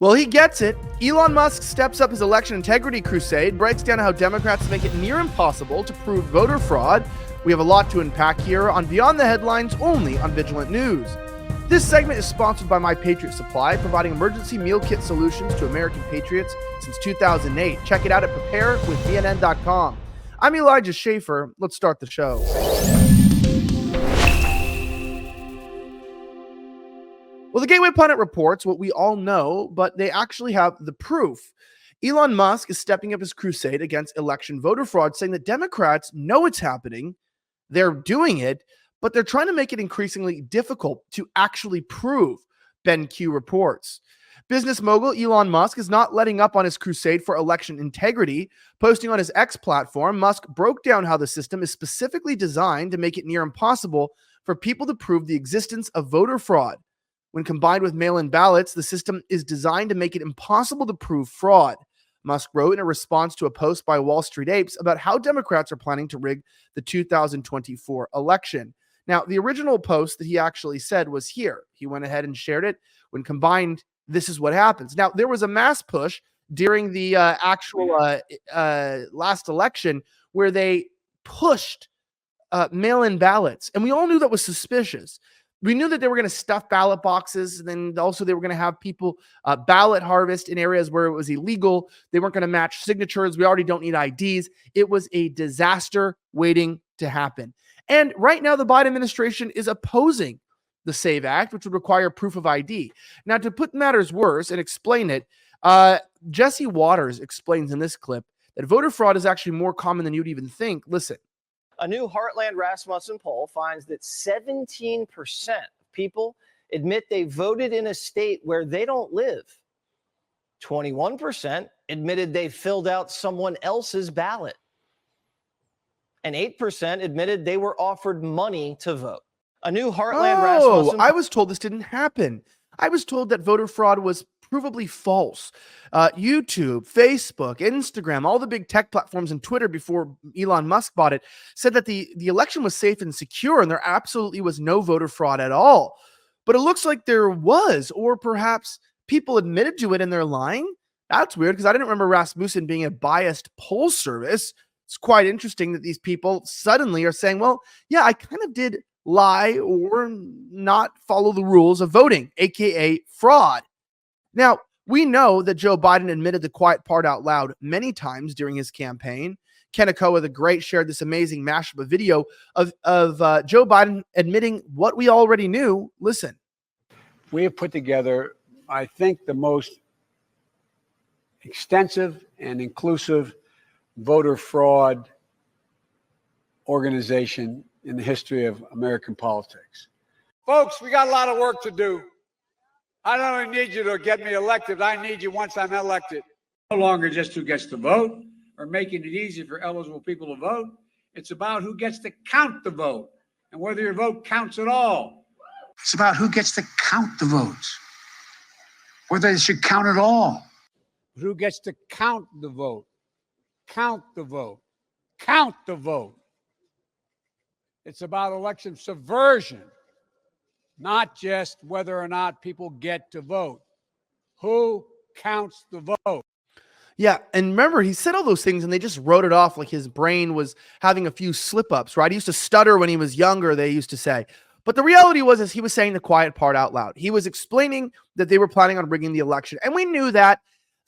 Well, he gets it. Elon Musk steps up his election integrity crusade, breaks down how Democrats make it near impossible to prove voter fraud. We have a lot to unpack here on Beyond the Headlines, only on Vigilant News. This segment is sponsored by My Patriot Supply, providing emergency meal kit solutions to American patriots since 2008. Check it out at preparewithbnn.com. I'm Elijah Schaefer. Let's start the show. Well, the Gateway Pundit reports what we all know, but they actually have the proof. Elon Musk is stepping up his crusade against election voter fraud, saying that Democrats know it's happening, they're doing it, but they're trying to make it increasingly difficult to actually prove, Ben Q reports. Business mogul Elon Musk is not letting up on his crusade for election integrity. Posting on his X platform, Musk broke down how the system is specifically designed to make it near impossible for people to prove the existence of voter fraud. When combined with mail-in ballots, the system is designed to make it impossible to prove fraud. Musk wrote in a response to a post by Wall Street Apes about how Democrats are planning to rig the 2024 election. Now, the original post that he actually said was here. He went ahead and shared it. When combined, this is what happens. Now, there was a mass push during the actual last election where they pushed mail-in ballots, and we all knew that was suspicious. We knew that they were going to stuff ballot boxes, and then also they were going to have people ballot harvest in areas where it was illegal. They weren't going to match signatures. We already don't need IDs. It was a disaster waiting to happen. And right now, the Biden administration is opposing the SAVE Act, which would require proof of ID. Now, to put matters worse and explain it, Jesse Waters explains in this clip that voter fraud is actually more common than you'd even think. Listen. A new Heartland Rasmussen poll finds that 17% of people admit they voted in a state where they don't live. 21% admitted they filled out someone else's ballot. And 8% admitted they were offered money to vote. A new Heartland Rasmussen. I was told this didn't happen. I was told that voter fraud was provably false. YouTube, Facebook, Instagram, all the big tech platforms and Twitter before Elon Musk bought it said that the election was safe and secure and there absolutely was no voter fraud at all. But it looks like there was, or perhaps people admitted to it and they're lying. That's weird because I didn't remember Rasmussen being a biased poll service. It's quite interesting that these people suddenly are saying, well, yeah, I kind of did lie or not follow the rules of voting, aka fraud. Now, we know that Joe Biden admitted the quiet part out loud many times during his campaign. Ken Akoa the Great shared this amazing mashup of video of Joe Biden admitting what we already knew. Listen. We have put together, I think, the most extensive and inclusive voter fraud organization in the history of American politics. Folks, we got a lot of work to do. I don't only need you to get me elected, I need you once I'm elected. No longer just who gets to vote or making it easy for eligible people to vote. It's about who gets to count the vote and whether your vote counts at all. It's about who gets to count the votes, whether it should count at all. Who gets to count the vote, count the vote, count the vote. It's about election subversion. Not just whether or not people get to vote. Who counts the vote? Yeah, and remember, he said all those things and they just wrote it off like his brain was having a few slip-ups, right? He used to stutter when he was younger, they used to say. But the reality was is he was saying the quiet part out loud. He was explaining that they were planning on rigging the election. And we knew that.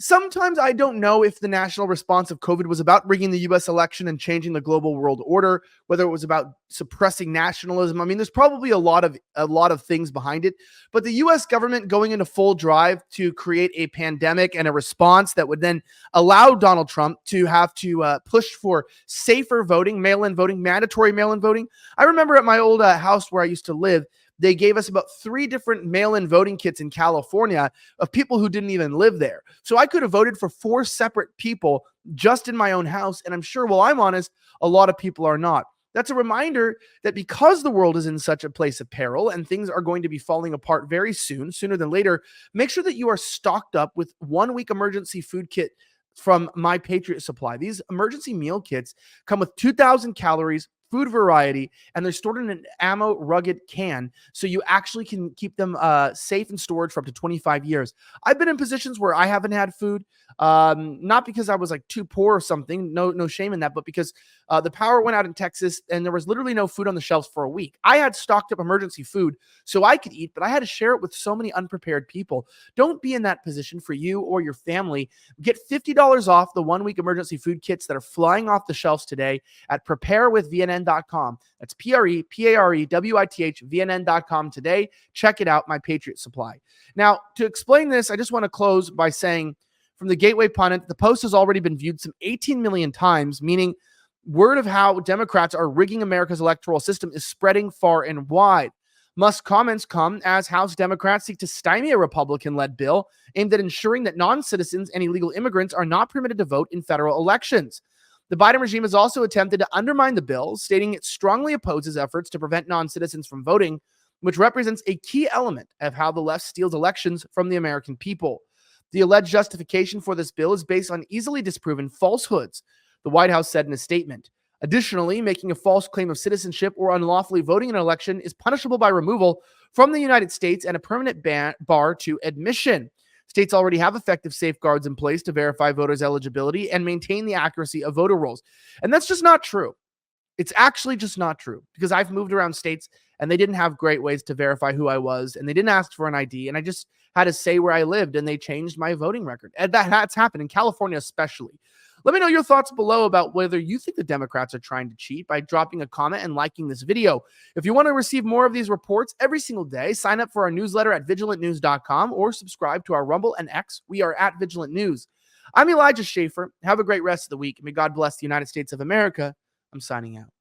Sometimes I don't know if the national response of COVID was about rigging the U.S. election and changing the global world order, whether it was about suppressing nationalism. I mean, there's probably a lot of things behind it. But the U.S. government going into full drive to create a pandemic and a response that would then allow Donald Trump to have to push for safer voting, mail-in voting, mandatory mail-in voting. I remember at my old house where I used to live, they gave us about 3 different mail-in voting kits in California of people who didn't even live there. So I could have voted for 4 separate people just in my own house. And I'm sure, well, I'm honest, a lot of people are not. That's a reminder that because the world is in such a place of peril and things are going to be falling apart very soon, sooner than later, make sure that you are stocked up with 1-week emergency food kit from My Patriot Supply. These emergency meal kits come with 2,000 calories, food variety, and they're stored in an ammo rugged can, so you actually can keep them safe in storage for up to 25 years. I've been in positions where I haven't had food, not because I was like too poor or something, no shame in that, but because the power went out in Texas and there was literally no food on the shelves for a week. I had stocked up emergency food so I could eat, but I had to share it with so many unprepared people. Don't be in that position for you or your family. Get $50 off the 1 week emergency food kits that are flying off the shelves today at preparewithvnn.com. That's PREPAREWITHVNN.com today. Check it out, my Patriot Supply. Now, to explain this, I just want to close by saying from the Gateway Pundit, the post has already been viewed some 18 million times, meaning word of how Democrats are rigging America's electoral system is spreading far and wide. Musk's comments come as House Democrats seek to stymie a Republican-led bill aimed at ensuring that non-citizens and illegal immigrants are not permitted to vote in federal elections. The Biden regime has also attempted to undermine the bill, stating it strongly opposes efforts to prevent non-citizens from voting, which represents a key element of how the left steals elections from the American people. The alleged justification for this bill is based on easily disproven falsehoods, the White House said in a statement. Additionally, making a false claim of citizenship or unlawfully voting in an election is punishable by removal from the United States and a permanent bar to admission. States already have effective safeguards in place to verify voters' eligibility and maintain the accuracy of voter rolls. And that's just not true. It's actually just not true, because I've moved around states and they didn't have great ways to verify who I was, and they didn't ask for an ID, and I just had to say where I lived, and they changed my voting record. And that's happened in California especially. Let me know your thoughts below about whether you think the Democrats are trying to cheat by dropping a comment and liking this video. If you want to receive more of these reports every single day, sign up for our newsletter at vigilantnews.com or subscribe to our Rumble and X. We are at Vigilant News. I'm Elijah Schaefer. Have a great rest of the week. May God bless the United States of America. I'm signing out.